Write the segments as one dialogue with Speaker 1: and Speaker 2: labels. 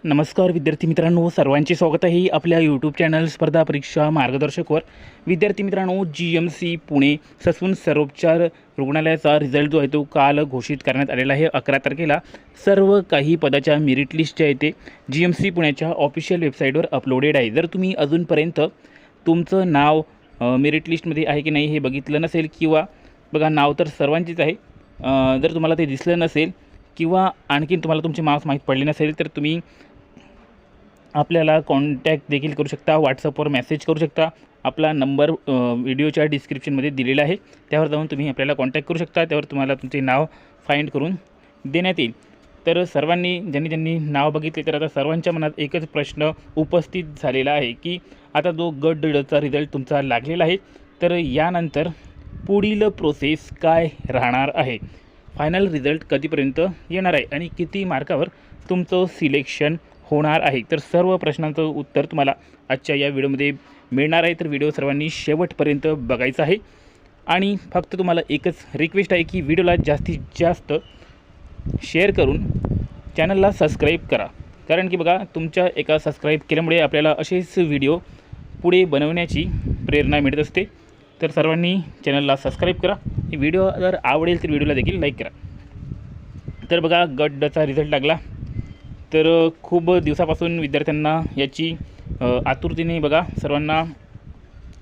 Speaker 1: नमस्कार विद्यार्थी मित्रांनो, सर्वांचे स्वागत आहे आपल्या यूट्यूब चॅनल स्पर्धा परीक्षा मार्गदर्शकवर। विद्यार्थी मित्रांनो, GMC पुणे ससून सर्वोपचार रुग्णालयाचा रिझल्ट जो आहे तो काल घोषित करण्यात आलेला आहे। 11 तारखेला सर्व काही पदाच्या मेरिट लिस्ट जे आहे ते GMC पुण्याच्या ऑफिशियल वेबसाईटवर अपलोडेड आहे। जर तुम्ही अजूनपर्यंत तुमचं नाव मेरिट लिस्टमध्ये आहे की नाही हे बघितलं नसेल, किंवा बघा नाव तर सर्वांचीच आहे, जर तुम्हाला ते दिसलं नसेल किंवा आणखीन तुम्हाला तुमचे मार्क्स माहीत पडले नसेल, तर तुम्ही आपल्याला कॉन्टॅक्ट देखील करू शकता, व्हॉट्सअपवर मेसेज करू शकता। आपला नंबर व्हिडिओच्या डिस्क्रिप्शनमध्ये दिलेला आहे, त्यावर जाऊन तुम्ही आपल्याला कॉन्टॅक्ट करू शकता। त्यावर तुम्हाला तुमचे नाव फाइंड करून देण्यात येईल। तर सर्वांनी ज्यांनी नाव बघितले, तर आता सर्वांच्या मनात एकच प्रश्न उपस्थित झालेला आहे की आता जो गट डचा रिझल्ट तुमचा लागलेला आहे, तर यानंतर पुढील प्रोसेस काय राहणार आहे, फायनल रिझल्ट कधीपर्यंत येणार आहे आणि किती मार्कावर तुमचं सिलेक्शन होणार आहे। तर सर्व प्रश्नांचं उत्तर तुम्हाला आजच्या या व्हिडिओमध्ये मिळणार आहे। तर व्हिडिओ सर्वांनी शेवटपर्यंत बघायचा आहे आणि फक्त तुम्हाला एकच रिक्वेस्ट आहे की व्हिडिओला जास्तीत जास्त शेअर करून चॅनलला सबस्क्राईब करा, कारण की बघा तुमच्या एका सबस्क्राईब केल्यामुळे आपल्याला असेच व्हिडिओ पुढे बनवण्याची प्रेरणा मिळत असते। तर सर्वांनी चॅनलला सबस्क्राईब करा। व्हिडिओ जर आवडेल तर व्हिडिओला देखील लाईक करा। तर बघा गट डचा रिझल्ट लागला, तर खूप दिवसापासून विद्यार्थ्यांना याची आतुरतेने बघा सर्वांना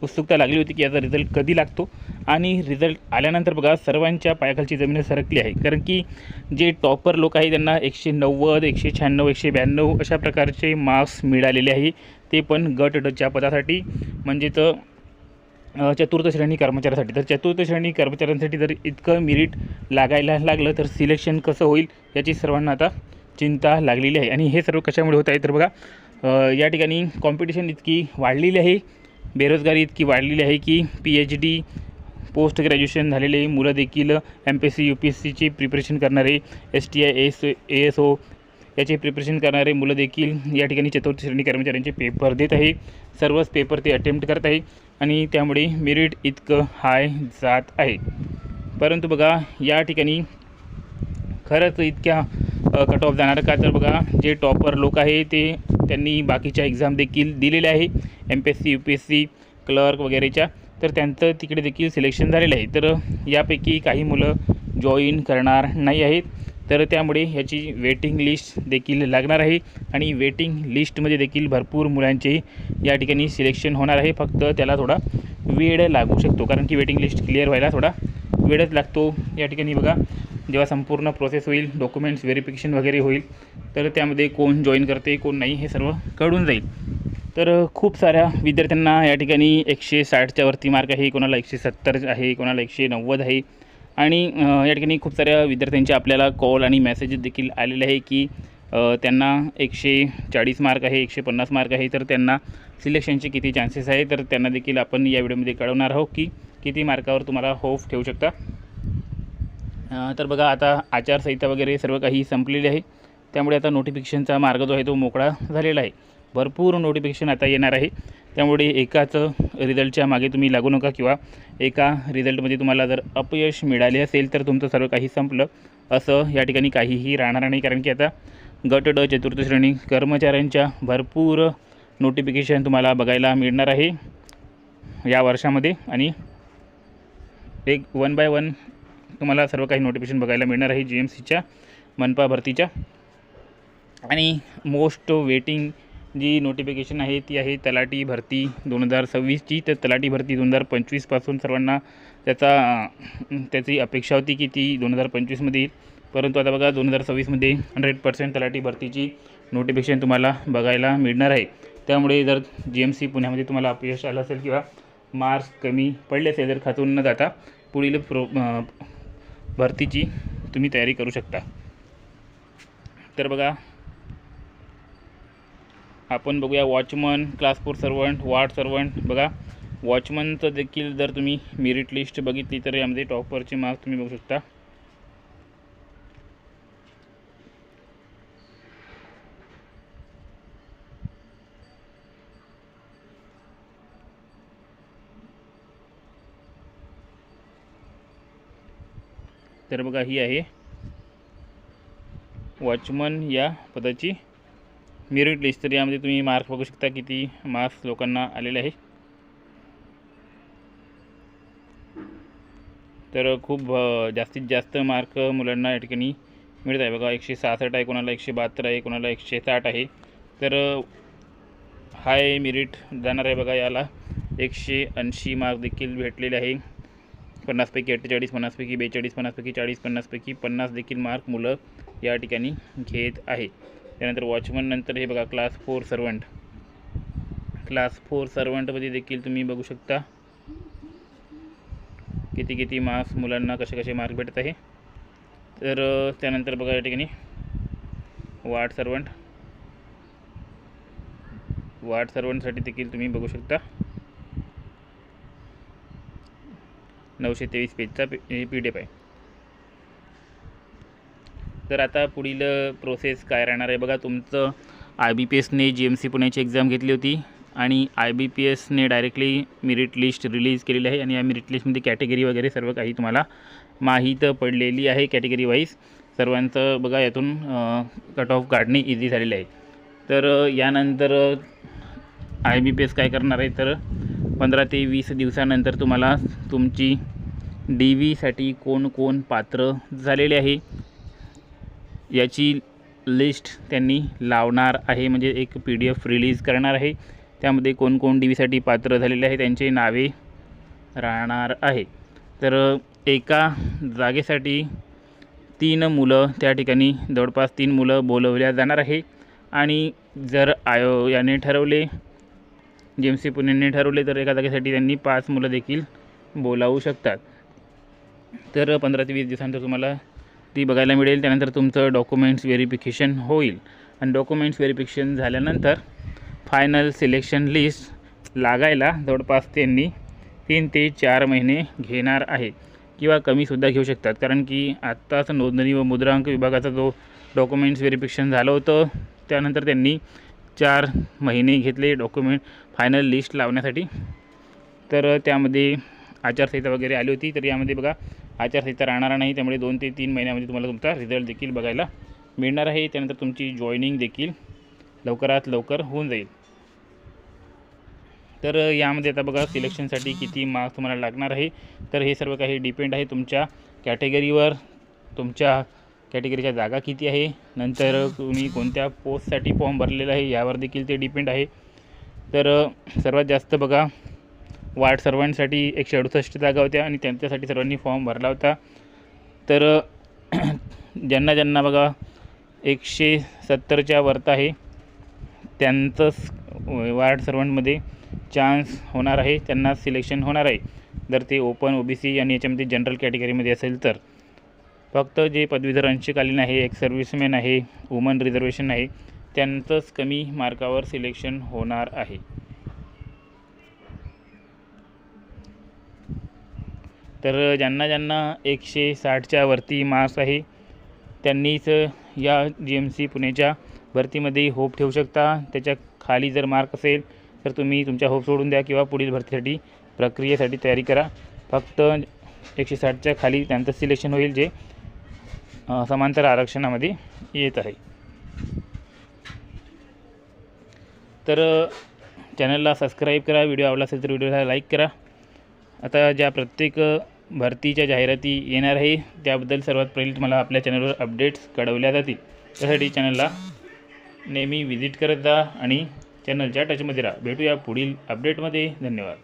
Speaker 1: उत्सुकता लागली होती की याचा रिझल्ट कधी लागतो। आणि रिझल्ट आल्यानंतर बघा सर्वांच्या पायाखालची जमीन सरकली आहे, कारण की जे टॉपर लोक आहे त्यांना 190, 196, 192 अशा प्रकारचे मार्क्स मिळालेले आहे, ते पण गट डच्या पदासाठी, म्हणजेच चतुर्थ श्रेणी कर्मचाऱ्यासाठी। तर चतुर्थ श्रेणी कर्मचाऱ्यांसाठी जर इतकं मेरिट लागायला लागलं तर सिलेक्शन कसं होईल याची सर्वांना आता चिंता लागलेली आहे। आणि हे सर्व कशामुळे होत आहे, तर बघा या ठिकाणी कॉम्पिटिशन इतकी वाढलेली आहे, बेरोजगारी इतकी वाढलेली आहे की PhD पोस्ट ग्रॅज्युएशन झालेले मुलं देखील MPSC UPSCची प्रिपरेशन करणारे, STI ASO याचे प्रिपरेशन करणारे मुलं देखील या ठिकाणी चतुर्थ श्रेणी कर्मचाऱ्यांचे पेपर देत आहे। सर्वच पेपर ते अटेम्प्ट करत आहे आणि त्यामुळे मेरिट इतकं हाय जात आहे। परंतु बघा या ठिकाणी खरंच इतक्या कट ऑफ जाणार का, तर बघा जे टॉपर लोक आहे त्यांनी बाकीच्या एक्झाम देखील दिलेल्या आहे, MPSC UPSC क्लर्क वगैरेच्या, तर त्यांचं तिकडे देखील सिलेक्शन झालेलं आहे। तर यापैकी काही मुलं जॉईन करणार नाही आहेत, तर त्यामुळे ह्याची वेटिंग लिस्ट देखील लागणार आहे आणि वेटिंग लिस्टमध्ये देखील भरपूर मुलांचे या ठिकाणी सिलेक्शन होणार आहे। फक्त त्याला थोडा वेळ लागू शकतो, कारण की वेटिंग लिस्ट क्लिअर व्हायला थोडा वेळच लागतो। या ठिकाणी बघा जेव्हा संपूर्ण प्रोसेस होईल, डॉक्युमेंट्स व्हेरिफिकेशन वगैरे होईल, तर त्यामध्ये कोण जॉईन करते कोण नाही हे सर्व कळून जाईल। तर खूप साऱ्या विद्यार्थ्यांना या ठिकाणी 160च्या वरती मार्क आहे, कोणाला 170 आहे, कोणाला 190 आहे। आणि या ठिकाणी खूप साऱ्या विद्यार्थ्यांचे आपल्याला कॉल आणि मेसेजेस देखील आलेले आहे की त्यांना 140 मार्क आहे, 150 मार्क आहे, तर त्यांना सिलेक्शनचे किती चान्सेस आहे, तर त्यांना देखील आपण या व्हिडिओमध्ये कळवणार आहोत की किती मार्कावर तुम्हाला होप ठेवू शकता। तर बघा आता आचारसंहिता वगैरे सर्व काही संपलेली आहे, त्यामुळे आता नोटिफिकेशनचा मार्ग जो आहे तो मोकळा झालेला आहे। भरपूर नोटिफिकेशन आता येणार आहे, त्यामुळे एकाच रिझल्टच्या मागे तुम्ही लागू नका, किंवा एका रिझल्टमध्ये तुम्हाला जर अपयश मिळाले असेल तर तुमचं सर्व काही संपलं असं या ठिकाणी काहीही राहणार नाही, कारण की आता गट ड चतुर्थ श्रेणी कर्मचाऱ्यांच्या भरपूर नोटिफिकेशन तुम्हाला बघायला मिळणार आहे या वर्षामध्ये। आणि एक 1 बाय 1 तुम्हाला सर्व काही नोटिफिकेशन बघायला मिळणार आहे GMCच्या मनपा भरतीच्या। आणि मोस्ट वेटिंग जी नोटिफिकेशन आहे ती आहे तलाठी भरती 2026ची। तर तलाठी भरती 2025पासून सर्वांना त्याची अपेक्षा होती की ती 2025मध्ये येईल, परंतु आता बघा 2026मध्ये 100% तलाठी भरतीची नोटिफिकेशन तुम्हाला बघायला मिळणार आहे। त्यामुळे जर GMC पुण्यामध्ये तुम्हाला अपयश आलं असेल किंवा मार्क्स कमी पडले असेल, तर खचून न जाता पुढील भरतीची तुम्ही तयारी करू शकता। तर बघा आपण बघूया watchman, class 4 servant, ward servant. बघा वॉचमनचं देखील जर तुम्ही मेरिट लिस्ट बघितली तर यामध्ये टॉपरचे मार्क्स तुम्ही बघू शकता। तर बघा ही आहे वॉचमन या पदाची मेरिट लिस्ट। तर यामध्ये तुम्ही मार्क्स बघू शकता, किती मार्क्स लोकांना आलेले आहे। तर खूप जास्तीत जास्त मार्क मुलांना या ठिकाणी मिळत आहे बघा। 166 आहे, कोणाला 172 आहे, कोणाला 160 आहे। तर हाय मेरिट जाणार आहे बघा। याला 180 मार्क देखील भेटलेले आहे। 50पैकी 48, 50पैकी 42, 50पैकी 40, 50पैकी 50 देखील मार्क मुलं या ठिकाणी घेत आहे। त्यानंतर वॉचमन नंतर हे बघा क्लास 4 सर्वंट। क्लास 4 सर्वंटमध्ये देखील तुम्ही बघू शकता किती मार्क्स मुलांना कसे मार्क भेटत आहे। तर त्यानंतर बघा या ठिकाणी वार्ड सर्वंटसाठी देखील तुम्ही बघू शकता 923 पेजचा PDF आहे। तर आता पुढील प्रोसेस काय राहणार आहे बघा। तुमचं IBPSने GMC पुण्याची एक्झाम घेतली होती आणि IBPSने डायरेक्टली मेरिट लिस्ट रिलीज केलेली आहे आणि या मेरिट लिस्टमध्ये कॅटेगरी वगैरे सर्व काही तुम्हाला माहीत पडलेली आहे। कॅटेगरी वाईज सर्वांचं बघा यातून कट ऑफ काढणे इझी झालेले आहे। तर यानंतर IBPS काय करणार आहे, तर 15 ते 20 दिवसानंतर तुम्हाला तुमची DVसाठी कोण पात्र झालेले आहे याची लिस्ट त्यांनी लावणार आहे। म्हणजे एक PDF रिलीज करणार आहे, त्यामध्ये कोण DVसाठी पात्र झालेले आहे त्यांची नावे राहणार आहे। तर एका जागेसाठी 3 मुलं त्या ठिकाणी जवळपास 3 मुलं बोलवल्या जाणार आहे आणि जर याने ठरवले, GMC पुणेने ठरवले, तर एका जागेसाठी त्यांनी 5 मुलं देखील बोलावू शकतात। तर 15 ते 20 दिवसानंतर तुम्हाला ती बघायला मिळेल। त्यानंतर तुमचं डॉक्युमेंट्स व्हेरिफिकेशन होईल आणि डॉक्युमेंट्स व्हेरिफिकेशन झाल्यानंतर फायनल सिलेक्शन लिस्ट लागायला जवळपास त्यांनी 3 ते 4 महिने घेणार आहे किंवा कमीसुद्धा घेऊ शकतात। कारण की आत्ताच नोंदणी व मुद्रांक विभागाचा जो डॉक्युमेंट्स व्हेरिफिकेशन झालं होतं त्यानंतर त्यांनी 4 महिने घेतले डॉक्युमेंट फायनल लिस्ट लावण्यासाठी। तर त्यामध्ये आचारसंहिता वगैरे आली होती। तर यामध्ये बघा आचारसंहिता राहणार नाही, त्यामुळे 2 ते 3 महिन्यामध्ये तुम्हाला तुमचा रिझल्ट देखील बघायला मिळणार आहे। त्यानंतर तुमची जॉईनिंग देखील लवकरात लवकर होऊन जाईल। तर यामध्ये आता बघा सिलेक्शनसाठी किती मार्क्स तुम्हाला लागणार आहे, तर हे सर्व काही डिपेंड आहे तुमच्या कॅटेगरीवर, तुमच्या कॅटेगरीच्या जागा किती आहे, नंतर तुम्ही कोणत्या पोस्टसाठी फॉर्म भरलेला आहे यावर देखील ते डिपेंड आहे। तर सर्वात जास्त बघा वार्ड सर्वंटसाठी 168 जागा होत्या आणि त्यांच्यासाठी सर्वांनी फॉर्म भरला होता। तर ज्यांना बघा 170च्या वरत आहे त्यांचंच वार्ड सर्वंटमध्ये चान्स होणार आहे, त्यांना सिलेक्शन होणार आहे। जर ते ओपन OBC आणि याच्यामध्ये जनरल कॅटेगरीमध्ये असेल तर फक्त जे पदवीधर अंशकालीन आहे, एक सर्व्हिसमॅन आहे, वुमन रिझर्वेशन आहे, त्यांचंच कमी मार्कावर सिलेक्शन होणार आहे। तर ज्यांना 160च्या वरती मार्क्स आहे त्यांनीच या GMC पुणेच्या भरतीमध्ये होप ठेवू शकता। त्याच्या खाली जर मार्क असेल तर तुम्ही तुमच्या होप सोडून द्या किंवा पुढील भरतीसाठी प्रक्रियेसाठी तयारी करा। फक्त 160च्या खाली त्यांचं सिलेक्शन होईल जे समांतर आरक्षणामध्ये येत आहे। तर चॅनलला सबस्क्राईब करा, व्हिडिओ आवडला असेल तर व्हिडिओला लाईक करा। आता ज्या प्रत्येक भरतीच्या जाहिराती येणार आहे त्याबद्दल सर्वात पहिले तुम्हाला आपल्या चॅनलवर अपडेट्स कळवल्या जातील। त्यासाठी चॅनलला नेहमी व्हिजिट करत जा आणि चॅनलच्या टचमध्ये राहा। भेटूया पुढील अपडेटमध्ये। धन्यवाद।